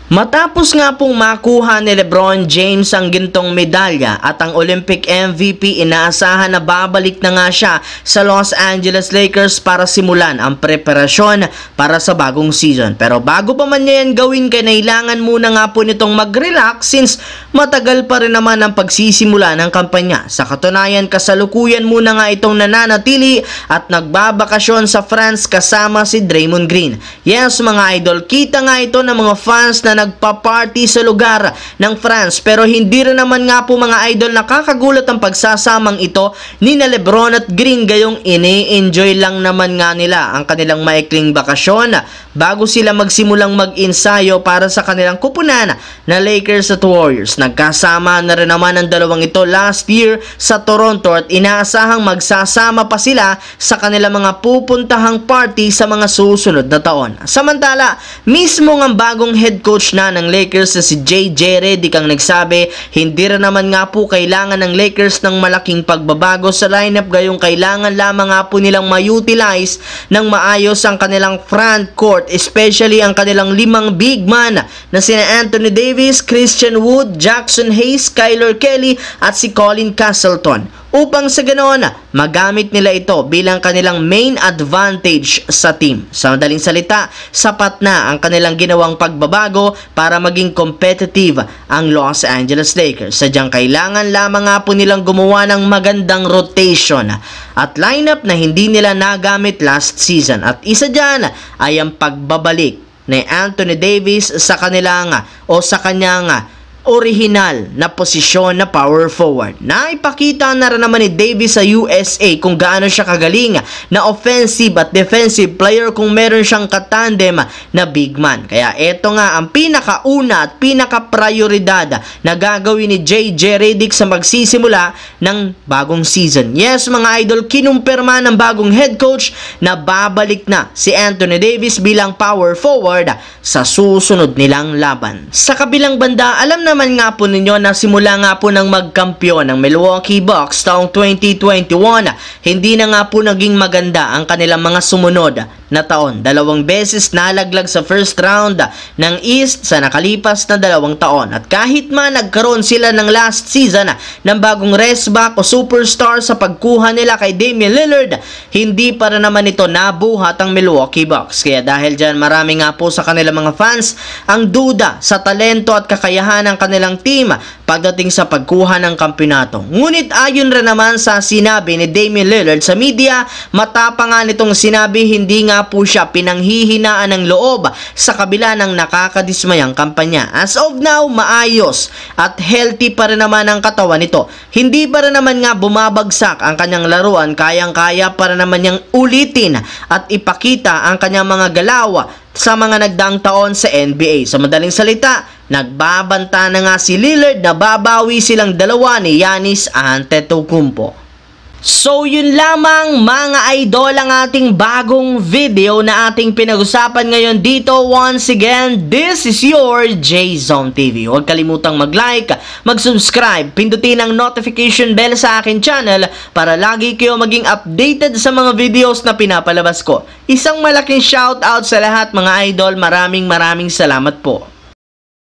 Matapos nga pong makuha ni LeBron James ang gintong medalya at ang Olympic MVP, inaasahan na babalik na nga siya sa Los Angeles Lakers para simulan ang preparasyon para sa bagong season. Pero bago pa man niya yan gawin, kailangan muna nga po nitong mag-relax since matagal pa rin naman ang pagsisimula ng kampanya. Sa katunayan, kasalukuyan muna nga itong nananatili at nagbabakasyon sa France kasama si Draymond Green. Yes mga idol, kita nga ito ng mga fans na nagpa-party sa lugar ng France, pero hindi rin naman nga po mga idol nakakagulat ang pagsasamang ito ni na LeBron at Green, gayong ini-enjoy lang naman nga nila ang kanilang maikling bakasyon bago sila magsimulang mag-insayo para sa kanilang kupunan na Lakers at Warriors. Nagkasama na rin naman ang dalawang ito last year sa Toronto at inaasahang magsasama pa sila sa kanilang mga pupuntahang party sa mga susunod na taon. Samantala, mismo ang bagong head coach na ng Lakers na si JJ Redick ang nagsabi, hindi rin naman nga po kailangan ng Lakers ng malaking pagbabago sa lineup, gayong kailangan lamang nga po nilang ma-utilize ng maayos ang kanilang front court, especially ang kanilang limang big man na sina Anthony Davis, Christian Wood, Jackson Hayes, Skylar Kelly at si Colin Castleton, upang sa ganoon magamit nila ito bilang kanilang main advantage sa team. Sa madaling salita, sapat na ang kanilang ginawang pagbabago para maging competitive ang Los Angeles Lakers. Sadyang kailangan lamang nga po nilang gumawa ng magandang rotation at lineup na hindi nila nagamit last season, at isa dyan ay ang pagbabalik ni Anthony Davis sa kanilang o sa kanyang original na posisyon na power forward. Naipakita na rin naman ni Davis sa USA kung gaano siya kagaling na offensive at defensive player kung meron siyang katandem na big man. Kaya ito nga ang pinakauna at pinaka-prioridad na gagawin ni JJ Redick sa magsisimula ng bagong season. Yes mga idol, kinumpirma ng bagong head coach na babalik na si Anthony Davis bilang power forward sa susunod nilang laban. Sa kabilang banda, alam naman nga po ninyo na simula nga po ng magkampiyon ng Milwaukee Bucks taong 2021, hindi na nga po naging maganda ang kanilang mga sumunod na taon. 2 beses nalaglag sa first round ng East sa nakalipas na 2 taon. At kahit man nagkaroon sila ng last season ng bagong rest back o superstar sa pagkuha nila kay Damian Lillard, hindi pa rin naman ito nabuhat ang Milwaukee Bucks. Kaya dahil dyan, marami nga po sa kanilang mga fans ang duda sa talento at kakayahan ng kanilang team pagdating sa pagkuha ng kampiyonato. Ngunit ayon rin naman sa sinabi ni Damian Lillard sa media, matapang nga nitong sinabi, hindi nga po siya pinanghihinaan ng loob sa kabila ng nakakadismayang kampanya. As of now, maayos at healthy pa rin naman ang katawan nito. Hindi pa rin naman nga bumabagsak ang kanyang laruan, kayang-kaya pa rin naman niyang ulitin at ipakita ang kanyang mga galaw sa mga nagdaang taon sa NBA. Sa madaling salita, nagbabanta na nga si Lillard na babawi silang dalawa ni Giannis Antetokounmpo. So yun lamang mga idol ang ating bagong video na ating pinag-usapan ngayon dito. Once again, this is your J-Zone TV. Huwag kalimutang mag-like, mag-subscribe, pindutin ang notification bell sa akin channel para lagi kayo maging updated sa mga videos na pinapalabas ko. Isang malaking shoutout sa lahat mga idol. Maraming salamat po.